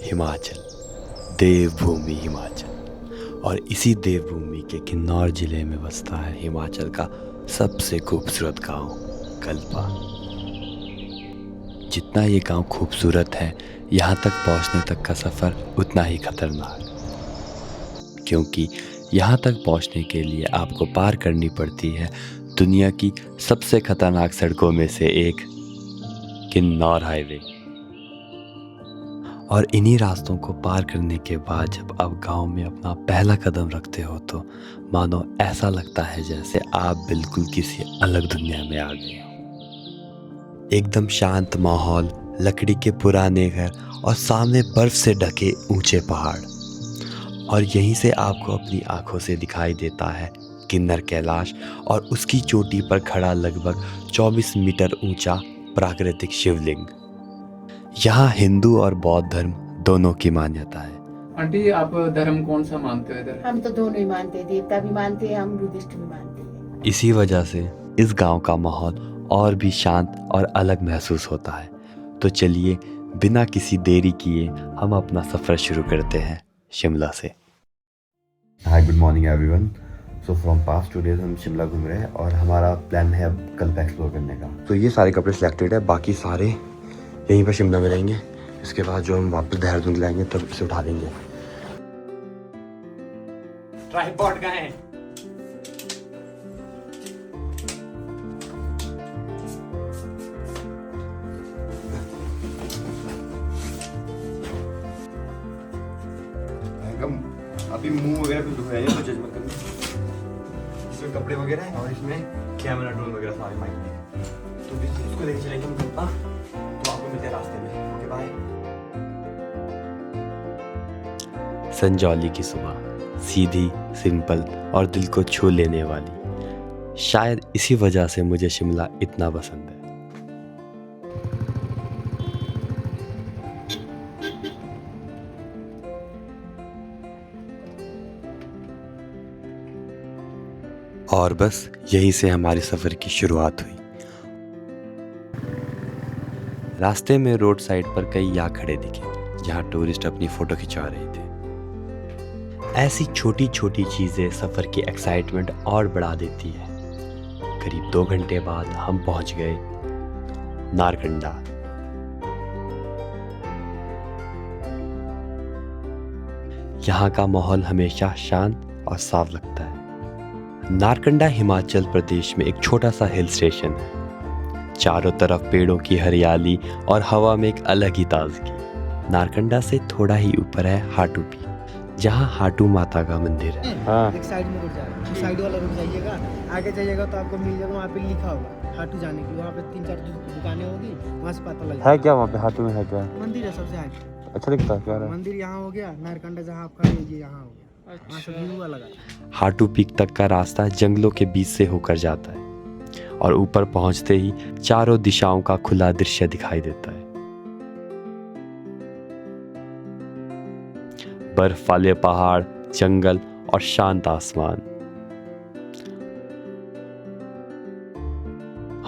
हिमाचल, देवभूमि हिमाचल। और इसी देवभूमि के किन्नौर जिले में बसता है हिमाचल का सबसे खूबसूरत गांव कल्पा। जितना ये गांव खूबसूरत है, यहाँ तक पहुँचने तक का सफ़र उतना ही खतरनाक, क्योंकि यहाँ तक पहुँचने के लिए आपको पार करनी पड़ती है दुनिया की सबसे खतरनाक सड़कों में से एक, किन्नौर हाईवे। और इन्हीं रास्तों को पार करने के बाद जब आप गांव में अपना पहला कदम रखते हो तो मानो ऐसा लगता है जैसे आप बिल्कुल किसी अलग दुनिया में आ गए हो। एकदम शांत माहौल, लकड़ी के पुराने घर और सामने बर्फ से ढके ऊंचे पहाड़। और यहीं से आपको अपनी आंखों से दिखाई देता है किन्नर कैलाश और उसकी चोटी पर खड़ा लगभग 24 मीटर ऊंचा प्राकृतिक शिवलिंग। यहाँ हिंदू और बौद्ध धर्म दोनों की मान्यता है। आंटी, आप धर्म कौन सा मानते हो इधर? हम तो दोनों ही मानते हैं, देवता भी मानते हैं, हम बुद्धिस्ट भी मानते हैं। इसी वजह से इस गांव का माहौल और भी शांत और अलग महसूस होता है। तो चलिए बिना किसी देरी किए हम अपना सफ़र शुरू करते हैं शिमला से। Hi, good morning everyone. So from past 2 days हम शिमला घूम रहे हैं और हमारा प्लान है अब कल्पा एक्सप्लोर करने का। तो ये सारे कपड़े सिलेक्टेड है, बाकी सारे यहीं पर शिमला में रहेंगे। इसके बाद जो हम वापस देहरादून लाएंगे तब इसे उठा देंगे। ट्राइपॉड कहाँ है? अभी मुंह वगैरह कुछ दुख रहा है तो जज मत करना। इसमें कपड़े वगैरह हैं और इसमें कैमरा ड्रोन वगैरह सारे माइक में, तो इसको लेके चलेंगे हम कल्पा। तो आपको मिलते हैं रास्ते में। Okay bye. संजौली की सुबह सीधी, सिंपल और दिल को छू लेने वाली। शायद इसी वजह से मुझे शिमला इतना पसंद है। और बस यहीं से हमारे सफ़र की शुरुआत हुई। रास्ते में रोड साइड पर कई याक खड़े दिखे जहाँ टूरिस्ट अपनी फ़ोटो खिंचवा रहे थे। ऐसी छोटी छोटी चीज़ें सफ़र की एक्साइटमेंट और बढ़ा देती है। करीब 2 घंटे बाद हम पहुँच गए नारकंडा। यहाँ का माहौल हमेशा शांत और साफ लगता है। नारकंडा हिमाचल प्रदेश में एक छोटा सा हिल स्टेशन है। चारों तरफ पेड़ों की हरियाली और हवा में एक अलग ही ताजगी। नारकंडा से थोड़ा ही ऊपर है हाटू पीक, जहाँ हाटू माता का मंदिर है। हाँ। एक साइड में रुक जाएगा, साइड वाला रुक जाइएगा, आगे जाइएगा तो आपको मिल जाएगा, वहाँ पे लिखा होगा हाटू जाने के लिए। वहाँ पे 3-4 दुकानें होगी, वहाँ से पता लग है क्या वहाँ पे हाटू में? है क्या मंदिर है सबसे हाई। अच्छा दिखता है क्या? मंदिर यहाँ हो गया, नारकंडा जहाँ आप खड़े ये यहाँ हो गया। हाटू पीक तक का रास्ता जंगलों के बीच से होकर जाता है और ऊपर पहुंचते ही चारों दिशाओं का खुला दृश्य दिखाई देता है। बर्फ वाले पहाड़, जंगल और शांत आसमान।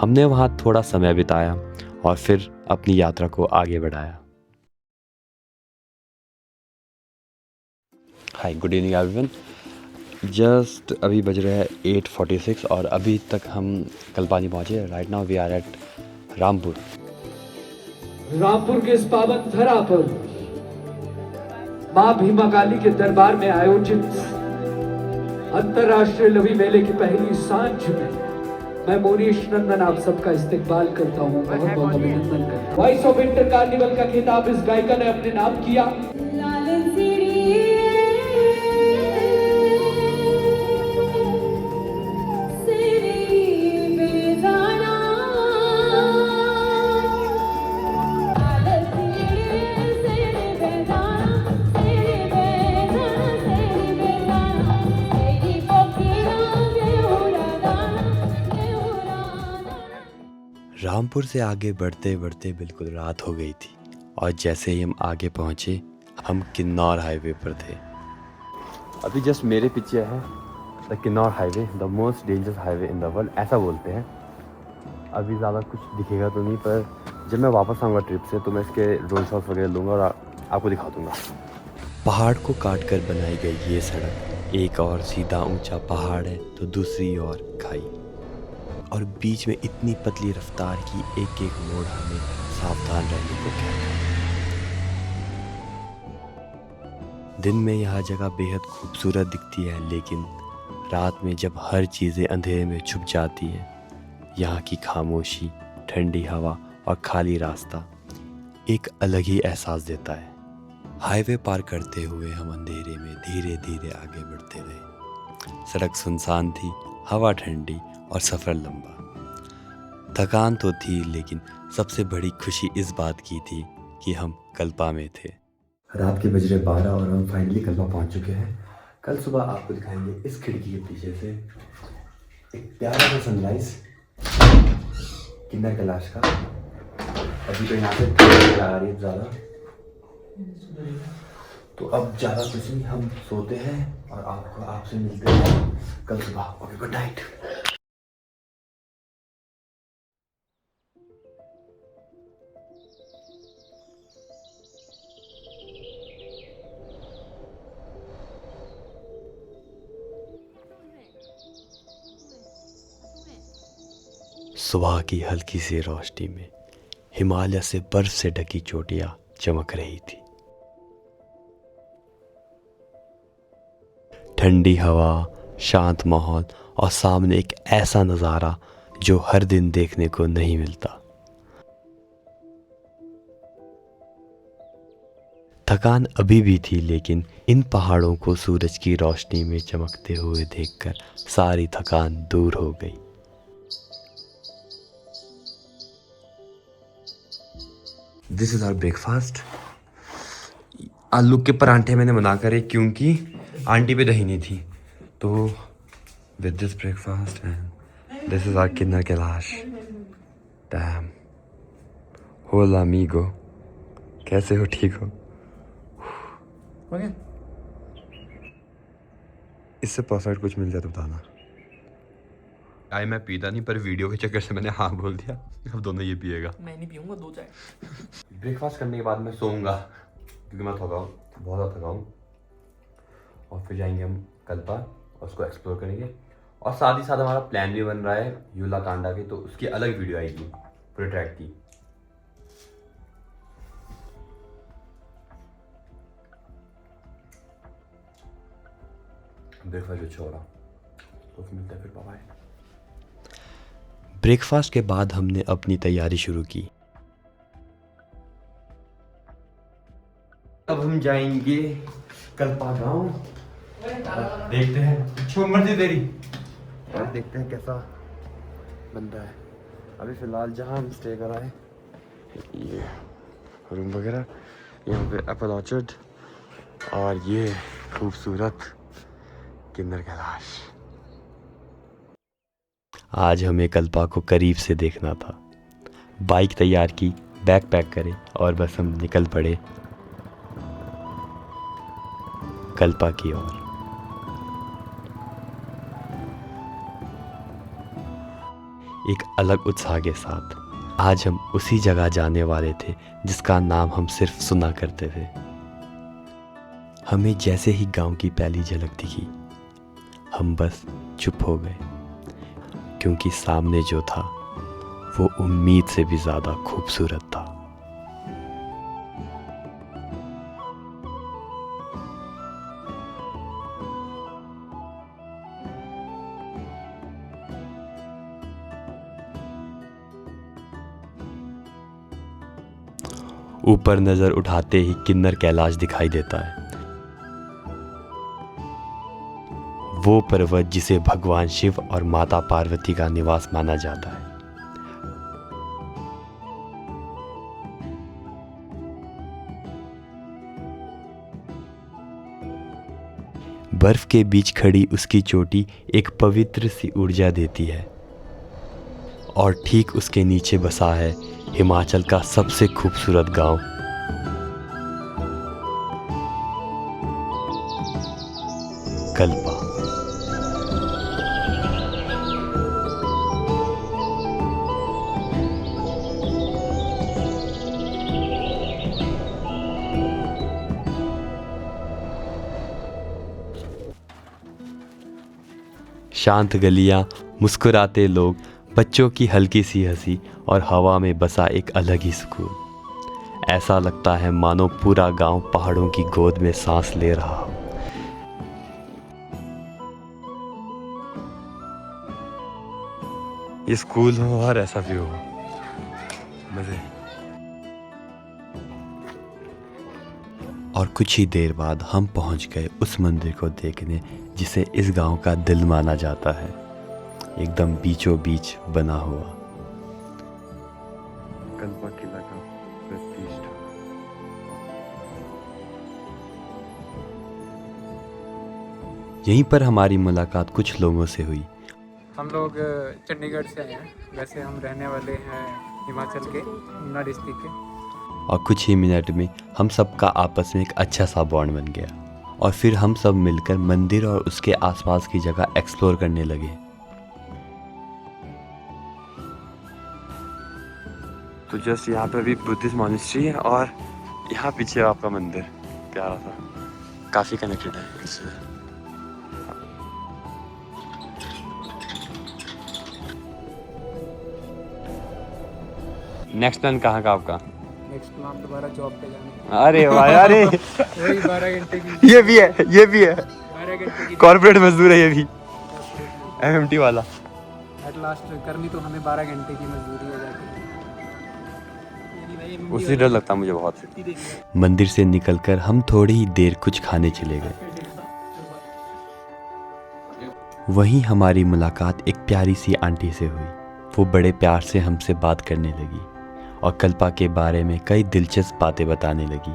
हमने वहां थोड़ा समय बिताया और फिर अपनी यात्रा को आगे बढ़ाया। हाय, गुड इवनिंग एवरीवन। जस्ट अभी बज रहे हैं 8:46 और अभी तक हम कल्पा नहीं पहुँचे। Right now we are at Rampur. Rampur के इस पावन धरा पर मां भीमा काली के दरबार में आयोजित अंतरराष्ट्रीय लवी मेले की पहली सांझ में मैं मोनीश नंदन आप सबका इस्तकबाल करता हूँ, बहुत बहुत अभिनंदन करता हूँ। वॉइस ऑफ इंटर कार्निवल का खिताब इस गायिका ने अपने नाम किया। रामपुर से आगे बढ़ते बढ़ते बिल्कुल रात हो गई थी और जैसे ही हम आगे पहुँचे हम किन्नौर हाईवे पर थे। अभी जस्ट मेरे पीछे है the Kinnaur highway, the most dangerous highway in the world, ऐसा बोलते हैं। अभी ज़्यादा कुछ दिखेगा तो नहीं, पर जब मैं वापस आऊँगा ट्रिप से तो मैं इसके ड्रोन शॉट्स वगैरह लूँगा और आपको दिखा दूंगा। पहाड़ को काट कर बनाई गई ये सड़क एक और सीधा ऊंचा पहाड़ है तो दूसरी ओर खाई, और बीच में इतनी पतली रफ्तार की एक एक मोड़ हमें सावधान रहने को कहता है। दिन में यह जगह बेहद खूबसूरत दिखती है, लेकिन रात में जब हर चीज़ें अंधेरे में छुप जाती हैं, यहाँ की खामोशी, ठंडी हवा और खाली रास्ता एक अलग ही एहसास देता है। हाईवे पार करते हुए हम अंधेरे में धीरे धीरे आगे बढ़ते रहे। सड़क सुनसान थी, हवा ठंडी और सफ़र लंबा। थकान तो थी, लेकिन सबसे बड़ी खुशी इस बात की थी कि हम कल्पा में थे। रात के बज रहे 12 और हम फाइनली कल्पा पहुंच चुके हैं। कल सुबह आपको दिखाएंगे इस खिड़की के पीछे से एक प्यारा सा सनराइज किन्नर कैलाश का। अभी तो यहाँ से ठंड आ रही है ज़्यादा, तो अब ज़्यादा कुछ नहीं, हम सोते हैं और आपसे मिलते हैं कल सुबह। Okay, good night. सुबह की हल्की सी रोशनी में हिमालय से बर्फ से ढकी चोटियां चमक रही थी। ठंडी हवा, शांत माहौल और सामने एक ऐसा नज़ारा जो हर दिन देखने को नहीं मिलता। थकान अभी भी थी, लेकिन इन पहाड़ों को सूरज की रोशनी में चमकते हुए देखकर सारी थकान दूर हो गई। This is our breakfast. आलू के परांठे मैंने बना करे क्योंकि आंटी पे दही नहीं थी, तो with this breakfast and this is our Kinnaur Kailash. Damn, होला अमीगो, कैसे हो? ठीक हो? इससे परफेक्ट कुछ मिल जाए तो बताना। आए मैं पीता नहीं, पर वीडियो के चक्कर से मैंने हाँ बोल दिया। अब दोनों ये पिएगा, मैं नहीं पीऊंगा, 2 चाय। ब्रेकफास्ट करने के बाद मैं सोऊंगा क्योंकि मैं थका हूँ, बहुत ज़्यादा थका हूँ। और फिर जाएंगे हम कल्पा और उसको एक्सप्लोर करेंगे, और साथ ही साथ हमारा प्लान भी बन रहा है यूला कांडा की, तो उसकी अलग वीडियो आएगी पूरे ट्रैक की। ब्रेकफास्ट अच्छा हो रहा, तो फिर मिलते हैं फिर, बाय। ब्रेकफास्ट के बाद हमने अपनी तैयारी शुरू की। अब हम जाएंगे कल्पा गांव, देखते हैं जो मर्जी तेरी, देखते हैं कैसा बनता है। अभी फिलहाल जहाँ हम स्टे करा है ये रूम वगैरह, यहाँ पे एप्पल ऑर्चर्ड और ये खूबसूरत किन्नर कैलाश। आज हमें कल्पा को करीब से देखना था। बाइक तैयार की, बैग पैक करे और बस हम निकल पड़े कल्पा की ओर। एक अलग उत्साह के साथ आज हम उसी जगह जाने वाले थे जिसका नाम हम सिर्फ सुना करते थे। हमें जैसे ही गांव की पहली झलक दिखी, हम बस चुप हो गए, क्योंकि सामने जो था वो उम्मीद से भी ज़्यादा खूबसूरत था। ऊपर नज़र उठाते ही किन्नर कैलाश दिखाई देता है, वो पर्वत जिसे भगवान शिव और माता पार्वती का निवास माना जाता है। बर्फ के बीच खड़ी उसकी चोटी एक पवित्र सी ऊर्जा देती है, और ठीक उसके नीचे बसा है हिमाचल का सबसे खूबसूरत गांव कल्पा। शांत गलियां, मुस्कुराते लोग, बच्चों की हल्की सी हंसी और हवा में बसा एक अलग ही सुकून। ऐसा लगता है मानो पूरा गांव पहाड़ों की गोद में सांस ले रहा हो। ये स्कूल हो और ऐसा भी हो, मजे। और कुछ ही देर बाद हम पहुंच गए उस मंदिर को देखने जिसे इस गांव का दिल माना जाता है, एकदम बीचों बीच बना हुआ। कल्पा किला का प्रतिष्ठा। यहीं पर हमारी मुलाकात कुछ लोगों से हुई। हम लोग चंडीगढ़ से आए हैं। वैसे हम रहने वाले हैं हिमाचल के ऊना डिस्ट्रिक्ट के। और कुछ ही मिनट में हम सबका आपस में एक अच्छा सा बॉन्ड बन गया और फिर हम सब मिलकर मंदिर और उसके आसपास की जगह एक्सप्लोर करने लगे। तो जस्ट यहाँ पे भी बुद्धिस्ट मॉनेस्ट्री है और यहाँ पीछे आपका मंदिर प्यारा सा, काफ़ी कनेक्टेड है इससे। नेक्स्ट प्लान कहाँ का आपका? नेक्स्ट प्लान दोबारा जॉब पे जाने। अरे वाह, अरे वही 12 घंटे की। ये भी है, ये भी है, 12 घंटे की कॉर्पोरेट मजदूर है ये भी, एमएमटी वाला। एट लास्ट करनी तो हमें 12 घंटे की मजदूरी हो जाती है। उससे डर लगता मुझे बहुत। मंदिर से निकलकर हम थोड़ी ही देर कुछ खाने चले गए। वहीं हमारी मुलाकात एक प्यारी सी आंटी से हुई। वो बड़े प्यार से हमसे बात करने लगी और कल्पा के बारे में कई दिलचस्प बातें बताने लगी।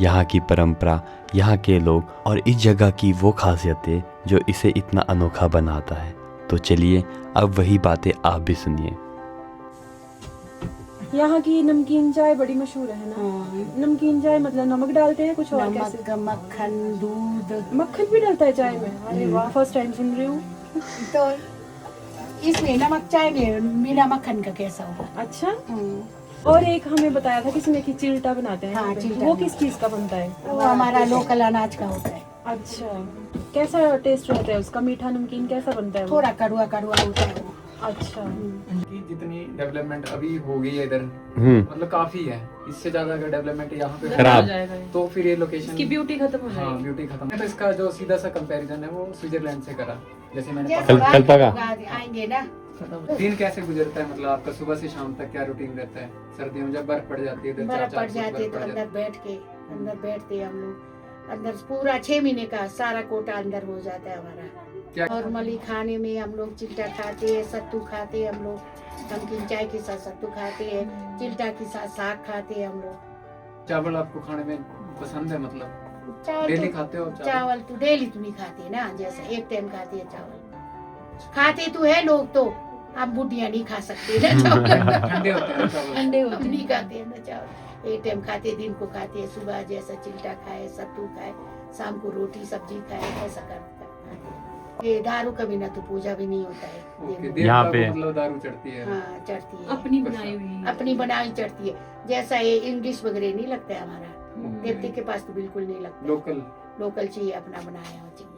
यहाँ की परंपरा, यहाँ के लोग और इस जगह की वो खासियतें जो इसे इतना अनोखा बनाता है। तो चलिए अब वही बातें आप भी सुनिए। यहाँ की नमकीन चाय बड़ी मशहूर है ना? नमकीन चाय मतलब नमक डालते हैं कुछ और कैसे? नमक, मक्खन, दूध। मक्खन भी डलता है चाय में? अरे वाह, फर्स्ट टाइम सुन रही हूँ। तो इसमें नमक चाय में बिना मक्खन का कैसा होगा? अच्छा। और एक हमें बताया था किसी ने कि चिल्टा बनाते हैं। हाँ, यहाँ पे। चिल्टा वो बनाते किस चीज का बनता है? वो हमारा लोकल अनाज का होता है। अच्छा, कैसा टेस्ट रहता है उसका? मीठा नमकीन कैसा बनता है वो? थोड़ा कड़वा कड़वा होता है वो। अच्छा। की जितनी डेवलपमेंट अभी हो गई है इधर, मतलब काफी है। इससे ज्यादा अगर डेवलपमेंट यहाँ पे खराब हो जाएगा ये। तो फिर ये लोकेशन इसकी ब्यूटी खत्म हो हाँ जाएगी। ब्यूटी खत्म है। तो इसका जो सीधा सा कंपैरिजन है वो स्विट्जरलैंड से करा। जैसे मैंने जैसे पढ़ा। कल्पा का? आएंगे ना। दिन कैसे गुजरता है, मतलब आपका सुबह से शाम तक क्या रूटीन रहता है? सर्दियों में जब बर्फ पड़ जाती है, इधर बर्फ 4-4 पड़ जाती है तो अंदर बैठते हम लोग। अंदर पूरा 6 महीने का सारा कोटा अंदर हो जाता है क्या? हमारा। नॉर्मली खाने में हम लोग चिल्टा खाते हैं, सत्तू खाते हैं हम लोग। नमकीन चाय के साथ सत्तू खाते हैं, चिल्टा के साथ साग खाते हैं हम लोग। चावल आपको खाने में पसंद है, मतलब चावल डेली तो- खाते हो चावल तो डेली तो नहीं खाते ना, जैसा एक टाइम खाते हैं चावल। खाते तो है लोग, तो आप बुढ़िया नहीं खा सकते ना चावल। ठंडे होते हैं ना चावल। अंडे होते नहीं खाते हैं ना चावल। एक टाइम खाते, दिन को खाते हैं। सुबह जैसा चिल्टा खाए, सत्तू खाए, शाम को रोटी सब्जी खाए, ऐसा खाते हैं। ये दारू का बिना तो पूजा भी नहीं होता है। ओके, यहाँ देवता पे- को मतलब दारू चढ़ती है। हाँ, चढ़ती है। अपनी बनाई हुई। अपनी बनाई चढ़ती है। जैसा ये इंग्लिश वगैरह नहीं लगता है हमारा। देवते के पास तो बिल्कुल नहीं लगता। लोकल। लोकल चाहिए, अपना बनाया हुआ चाहिए।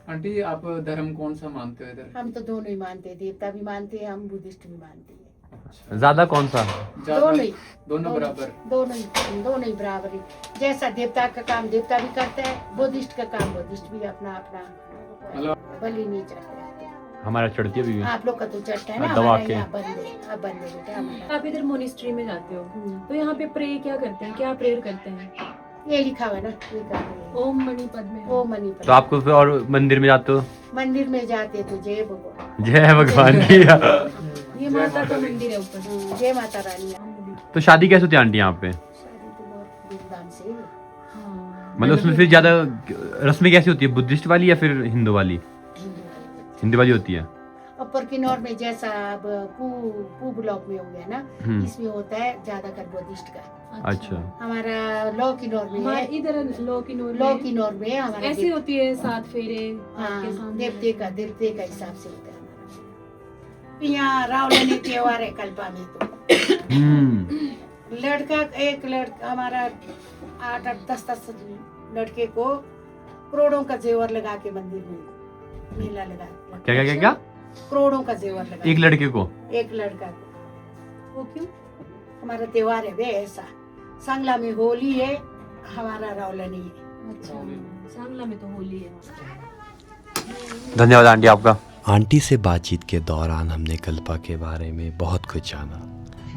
आंटी, आप धर्म कौन सा मानते हो इधर? हम तो दोनों ही मानते हैं, देवता भी मानते हैं, हम बुद्धिस्ट भी मानते हैं। ज्यादा कौन सा? ज्यादा- दोनों ही। दोनों बराबर। दोनों ही बराबर ही। जैसा देवता का काम देवता भी करता है, बुद्धिस्ट का काम बुद्धिस्ट भी अपना अपना मतलब- बलि नहीं चढ़ता है। हमारा चढ़ती है आप लोग का तो चढ़ता है ना, दबा हमारा के। यहाँ बंद है। अब बंद है बेटा हमारा। आप इधर मोनिस्ट्री में जाते हो तो यहाँ पे प्रे क्या करते हैं? क्या प्रेयर करते हैं? ये लिखा हुआ है ना, ये करते हैं। ओम मणि पद्मे। ओ मनी तो आपको फिर और मंदिर में जाते हो? मंदिर में जाते तो जय भगवान। जय भगवान की। ये माता का मंदिर है ऊपर। जय माता रानी। तो शादी कैसे होती है आंटी यहाँ पे? शादी तो बहुत धूमधाम से। हाँ। मतलब उसमें फिर ज्यादा रस्में कैसी होती है, बुद्धिस्ट वाली या फिर हिंदू वाली? हिंदू वाली होती है। ऊपर किन्नौर में जैसा अब पू ब्लॉक में हो गया ना, इसमें होता है ज्यादातर बुद्धिस्ट का। अच्छा। हमारा लॉ किन्नौर में हमारे है। इधर लॉ किन्नौर लॉ में किन्नौर में हमारा ऐसी होती है 7 फेरे हाँ, आपके सामने। देवते का हिसाब से होता है हमारा। यहाँ रावलनी त्योहार है कल्पा में। तो लड़का हमारा 8-10 लड़के को करोड़ों का जेवर लगा के मंदिर में मेला लगा। क्या क्या क्या क्या? करोड़ों का जेवर लगा। एक लड़के को? एक लड़का को। वो क्यों? हमारा त्योहार है वे ऐसा। सांगला में होली है, हमारा रौलनी है। अच्छा, सांगला में तो होली है। धन्यवाद आंटी आपका। आंटी से बातचीत के दौरान हमने कल्पा के बारे में बहुत कुछ जाना,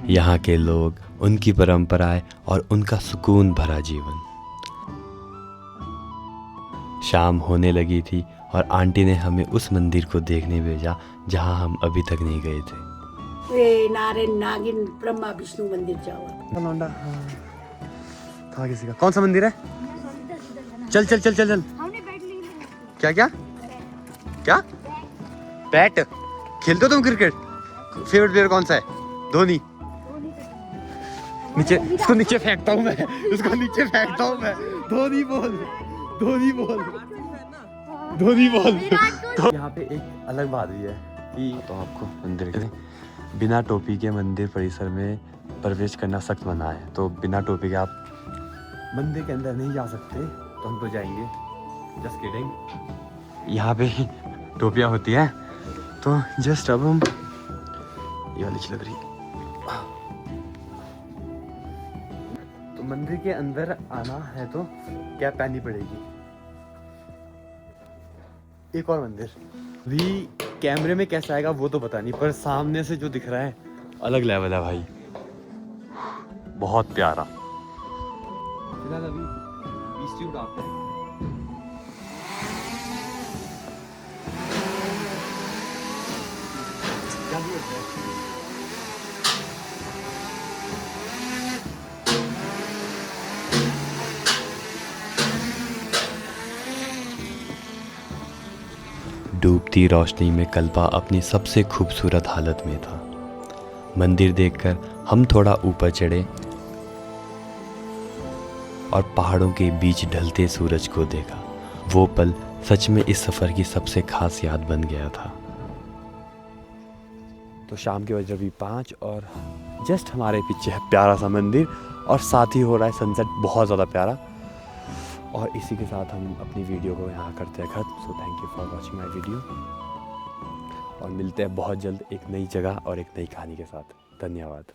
यहाँ के लोग, उनकी परंपराएं और उनका सुकून भरा जीवन। शाम होने लगी थी और आंटी ने हमें उस मंदिर को देखने भेजा जहाँ हम अभी तक नहीं गए थे। वे नारायण नागिन ब्रह्मा विष्णु मंदिर जाओ। था किसी का? कौन सा मंदिर है? चल चल चल चल चल। क्या क्या क्या? बैट खेलते हो तुम क्रिकेट? फेवरेट प्लेयर कौन सा है? धोनी। नीचे इसको नीचे फेंकता हूँ मैं, इसको नीचे फेंकता हूँ मैं। धोनी बोल, धोनी बोल, धोनी बोल। तो यहाँ पे एक अलग बात भी है कि तो आपको मंदिर के बिना टोपी के मंदिर परिसर में प्रवेश करना सख्त मना है। तो बिना टोपी के आप मंदिर के अंदर नहीं जा सकते। तो हम तो जाएंगे, जस्ट किडिंग। यहाँ पे टोपियाँ होती हैं, तो जस्ट अब हम ये वाली अच्छी लग रही है। तो मंदिर के अंदर आना है तो कैप पहननी पड़ेगी। एक और मंदिर भी कैमरे में कैसा आएगा वो तो पता नहीं, पर सामने से जो दिख रहा है अलग लेवल है भाई, बहुत प्यारा। फिलहाल अभी ट्यूब आप है। क्या बोलते हैं? डूबती रोशनी में कल्पा अपनी सबसे खूबसूरत हालत में था। मंदिर देखकर हम थोड़ा ऊपर चढ़े और पहाड़ों के बीच ढलते सूरज को देखा। वो पल सच में इस सफ़र की सबसे खास याद बन गया था। तो शाम के बज रहे 5 और जस्ट हमारे पीछे है प्यारा सा मंदिर और साथ ही हो रहा है सनसेट, बहुत ज़्यादा प्यारा। और इसी के साथ हम अपनी वीडियो को यहाँ करते हैं खत्म। So thank you for watching my video और मिलते हैं बहुत जल्द एक नई जगह और एक नई कहानी के साथ। धन्यवाद।